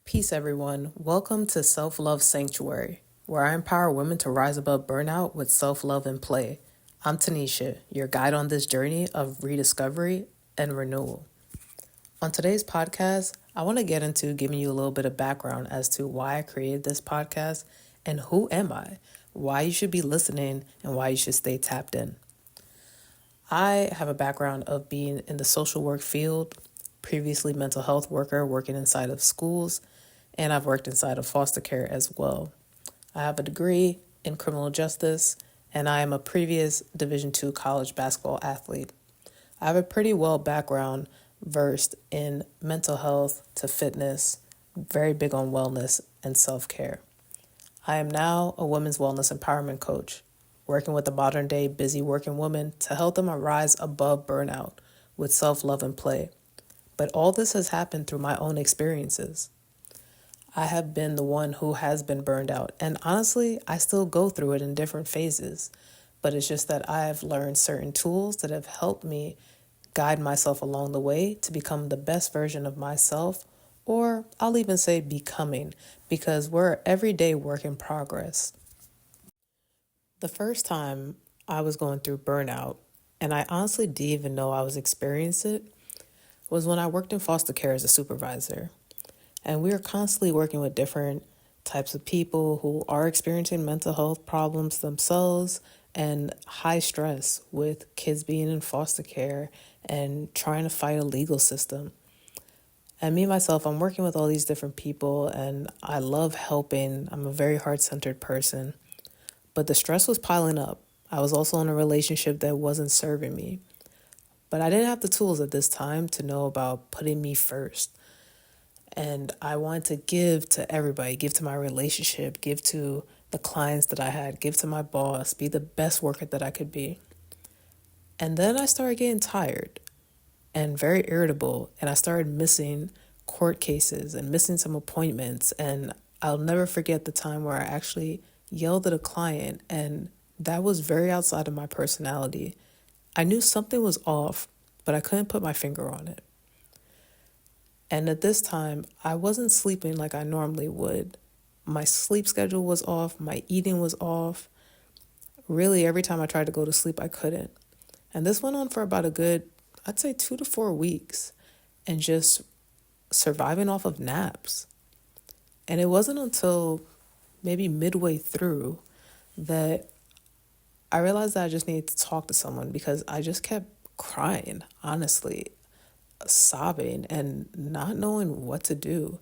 Peace, everyone. Welcome to Self Love Sanctuary, where I empower women to rise above burnout with self love and play. I'm Tanisha, your guide on this journey of rediscovery and renewal. On today's podcast, I want to get into giving you a little bit of background as to why I created this podcast and who am I, why you should be listening, and why you should stay tapped in. I have a background of being in the social work field, previously mental health worker working inside of schools, and I've worked inside of foster care as well. I have a degree in criminal justice, and I am a previous Division II college basketball athlete. I have a pretty well background versed in mental health to fitness, very big on wellness and self-care. I am now a women's wellness empowerment coach, working with the modern day busy working woman to help them rise above burnout with self-love and play. But all this has happened through my own experiences. I have been the one who has been burned out. And honestly, I still go through it in different phases. But it's just that I've learned certain tools that have helped me guide myself along the way to become the best version of myself, or I'll even say becoming, because we're everyday work in progress. The first time I was going through burnout, and I honestly didn't even know I was experiencing it, was when I worked in foster care as a supervisor. And we are constantly working with different types of people who are experiencing mental health problems themselves and high stress with kids being in foster care and trying to fight a legal system. And me, myself, I'm working with all these different people and I love helping. I'm a very heart-centered person. But the stress was piling up. I was also in a relationship that wasn't serving me. But I didn't have the tools at this time to know about putting me first. And I wanted to give to everybody, give to my relationship, give to the clients that I had, give to my boss, be the best worker that I could be. And then I started getting tired and very irritable. And I started missing court cases and missing some appointments. And I'll never forget the time where I actually yelled at a client. And that was very outside of my personality. I knew something was off, but I couldn't put my finger on it. And at this time, I wasn't sleeping like I normally would. My sleep schedule was off. My eating was off. Really, every time I tried to go to sleep, I couldn't. And this went on for about a good, I'd say 2 to 4 weeks, and just surviving off of naps. And it wasn't until maybe midway through that I realized that I just needed to talk to someone because I just kept crying, honestly, sobbing and not knowing what to do.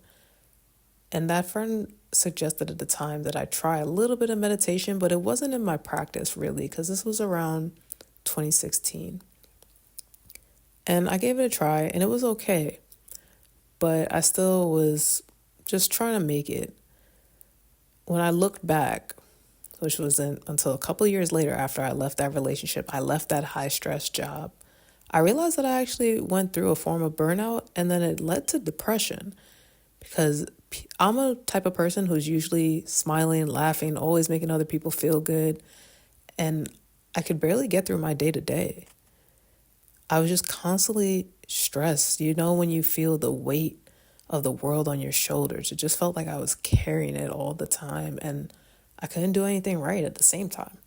And that friend suggested at the time that I try a little bit of meditation, but it wasn't in my practice really, because this was around 2016. And I gave it a try and it was okay, but I still was just trying to make it. When I looked back, which wasn't until a couple of years later after I left that relationship, I left that high stress job, I realized that I actually went through a form of burnout and then it led to depression because I'm a type of person who's usually smiling, laughing, always making other people feel good. And I could barely get through my day to day. I was just constantly stressed. You know, when you feel the weight of the world on your shoulders, it just felt like I was carrying it all the time and I couldn't do anything right at the same time.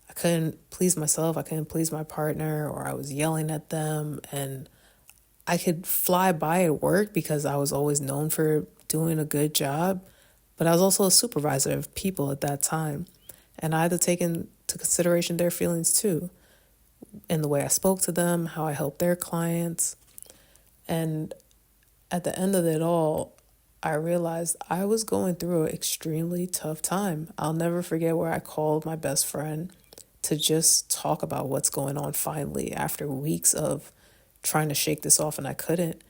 I couldn't please myself, I couldn't please my partner, or I was yelling at them, and I could fly by at work because I was always known for doing a good job, but I was also a supervisor of people at that time, and I had to take into consideration their feelings too, in the way I spoke to them, how I helped their clients, and at the end of it all, I realized I was going through an extremely tough time. I'll never forget where I called my best friend to just talk about what's going on finally after weeks of trying to shake this off and I couldn't.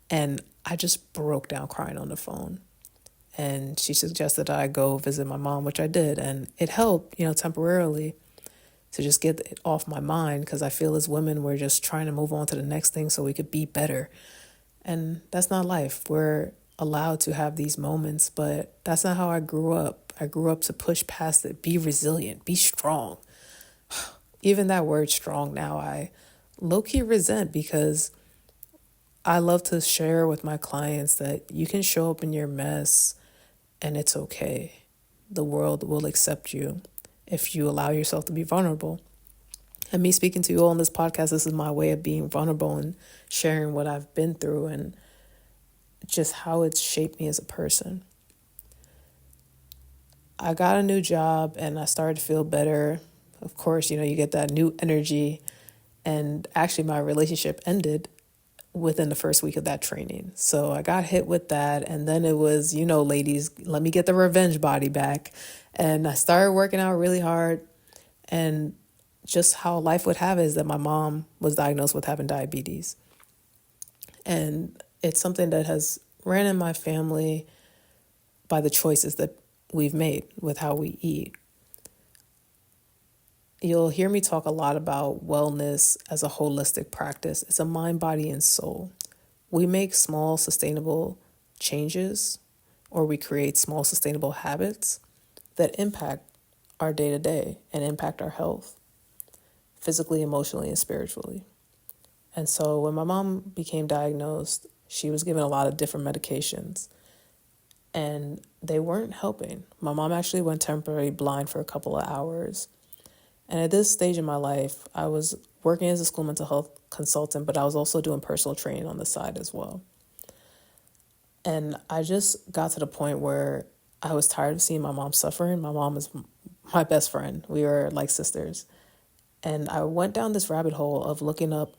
And I just broke down crying on the phone. And she suggested that I go visit my mom, which I did. And it helped, temporarily to just get it off my mind because I feel as women, we're just trying to move on to the next thing so we could be better. And that's not life. We're allowed to have these moments, but that's not how I grew up. I grew up to push past it, be resilient, be strong. Even that word strong now, I low-key resent because I love to share with my clients that you can show up in your mess and it's okay. The world will accept you if you allow yourself to be vulnerable. And me speaking to you all on this podcast, this is my way of being vulnerable and sharing what I've been through and just how it's shaped me as a person. I got a new job and I started to feel better. Of course, you get that new energy. And actually, my relationship ended within the first week of that training. So I got hit with that. And then it was, ladies, let me get the revenge body back. And I started working out really hard. And just how life would have it is that my mom was diagnosed with having diabetes. And it's something that has ran in my family by the choices that we've made with how we eat. You'll hear me talk a lot about wellness as a holistic practice. It's a mind, body, and soul. We make small, sustainable changes, or we create small, sustainable habits that impact our day-to-day and impact our health, physically, emotionally, and spiritually. And so when my mom became diagnosed, she was given a lot of different medications, and they weren't helping. My mom actually went temporarily blind for a couple of hours. And at this stage in my life, I was working as a school mental health consultant, but I was also doing personal training on the side as well. And I just got to the point where I was tired of seeing my mom suffering. My mom is my best friend. We were like sisters. And I went down this rabbit hole of looking up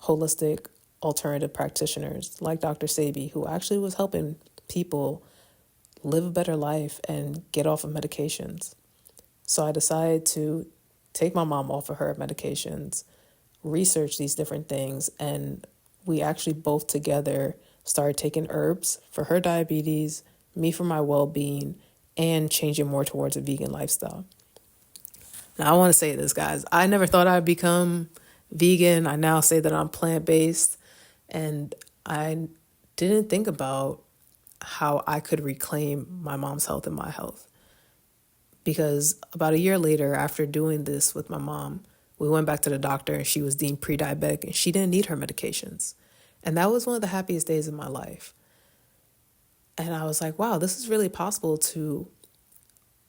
holistic alternative practitioners like Dr. Sebi, who actually was helping people live a better life and get off of medications. So I decided to take my mom off of her medications, research these different things, and we actually both together started taking herbs for her diabetes, me for my well-being, and changing more towards a vegan lifestyle. Now, I want to say this, guys. I never thought I'd become vegan. I now say that I'm plant-based, and I didn't think about how I could reclaim my mom's health and my health. Because about a year later, after doing this with my mom, we went back to the doctor and she was deemed pre-diabetic and she didn't need her medications. And that was one of the happiest days of my life. And I was like, wow, this is really possible to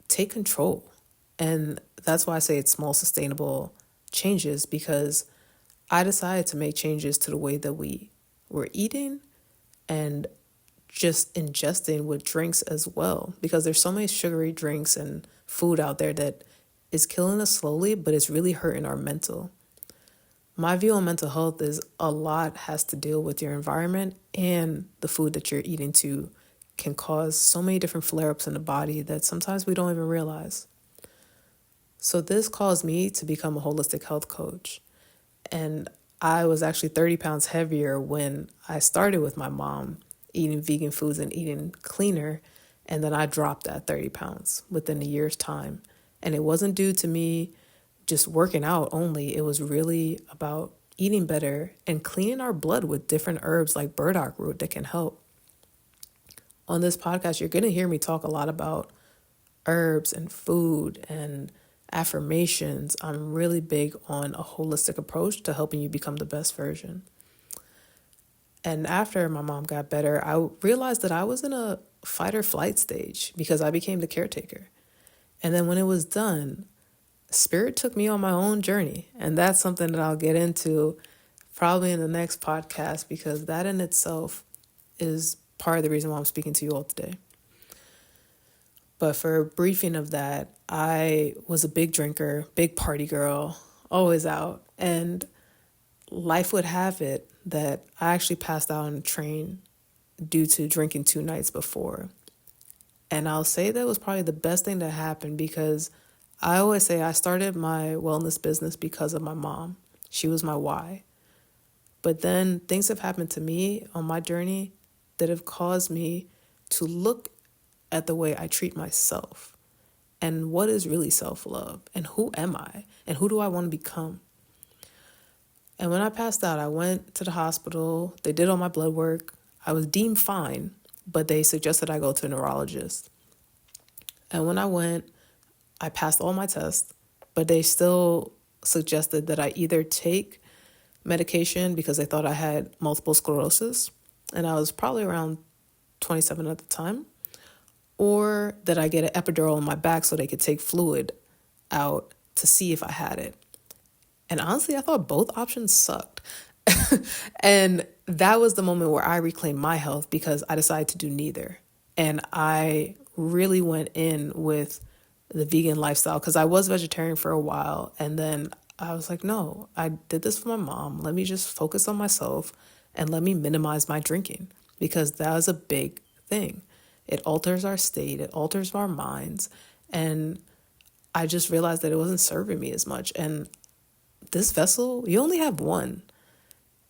take control. And that's why I say it's small, sustainable changes, because I decided to make changes to the way that we were eating and just ingesting with drinks as well, because there's so many sugary drinks and food out there that is killing us slowly, but it's really hurting our mental. My view on mental health is a lot has to deal with your environment, and the food that you're eating too can cause so many different flare-ups in the body that sometimes we don't even realize. So this caused me to become a holistic health coach. And I was actually 30 pounds heavier when I started with my mom eating vegan foods and eating cleaner. And then I dropped that 30 pounds within a year's time. And it wasn't due to me just working out only. It was really about eating better and cleaning our blood with different herbs like burdock root that can help. On this podcast, you're going to hear me talk a lot about herbs and food and affirmations. I'm really big on a holistic approach to helping you become the best version. And after my mom got better, I realized that I was in a fight or flight stage because I became the caretaker. And then when it was done, Spirit took me on my own journey. And that's something that I'll get into probably in the next podcast, because that in itself is part of the reason why I'm speaking to you all today. But for a briefing of that, I was a big drinker, big party girl, always out. And life would have it that I actually passed out on a train due to drinking 2 nights before. And I'll say that was probably the best thing that happened, because I always say I started my wellness business because of my mom. She was my why. But then things have happened to me on my journey that have caused me to look at the way I treat myself and what is really self-love and who am I and who do I want to become. And when I passed out, I went to the hospital. They did all my blood work. I was deemed fine, but they suggested I go to a neurologist. And when I went, I passed all my tests, but they still suggested that I either take medication because they thought I had multiple sclerosis, and I was probably around 27 at the time, or that I get an epidural in my back so they could take fluid out to see if I had it. And honestly, I thought both options sucked. And that was the moment where I reclaimed my health because I decided to do neither. And I really went in with the vegan lifestyle because I was vegetarian for a while. And then I was like, no, I did this for my mom. Let me just focus on myself and let me minimize my drinking because that was a big thing. It alters our state, it alters our minds. And I just realized that it wasn't serving me as much. And this vessel, you only have one,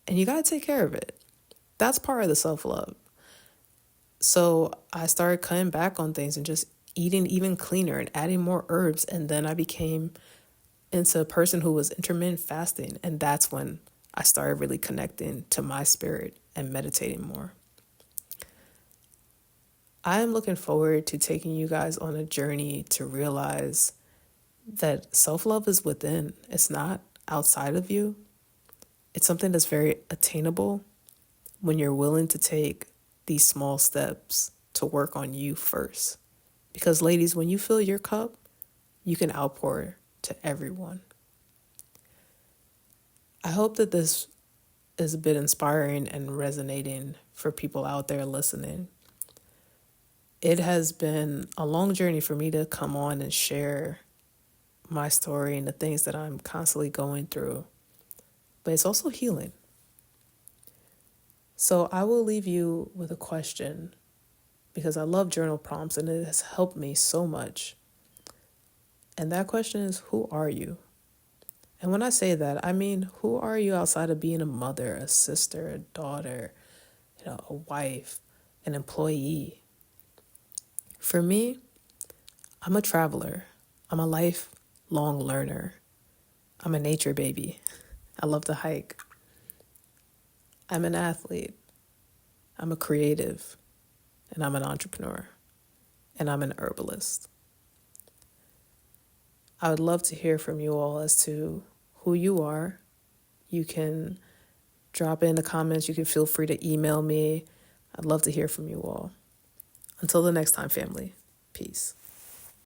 and you got to take care of it. That's part of the self-love. So I started cutting back on things and just eating even cleaner and adding more herbs. And then I became into a person who was intermittent fasting. And that's when I started really connecting to my spirit and meditating more. I am looking forward to taking you guys on a journey to realize that self-love is within. It's not outside of you. It's something that's very attainable when you're willing to take these small steps to work on you first. Because ladies, when you fill your cup, you can outpour to everyone. I hope that this is a bit inspiring and resonating for people out there listening. It has been a long journey for me to come on and share my story and the things that I'm constantly going through. But it's also healing. So I will leave you with a question because I love journal prompts and it has helped me so much. And that question is, who are you? And when I say that, I mean, who are you outside of being a mother, a sister, a daughter, a wife, an employee? For me, I'm a traveler. I'm a lifelong learner. I'm a nature baby. I love to hike. I'm an athlete. I'm a creative. And I'm an entrepreneur. And I'm an herbalist. I would love to hear from you all as to who you are. You can drop in the comments. You can feel free to email me. I'd love to hear from you all. Until the next time, family. Peace.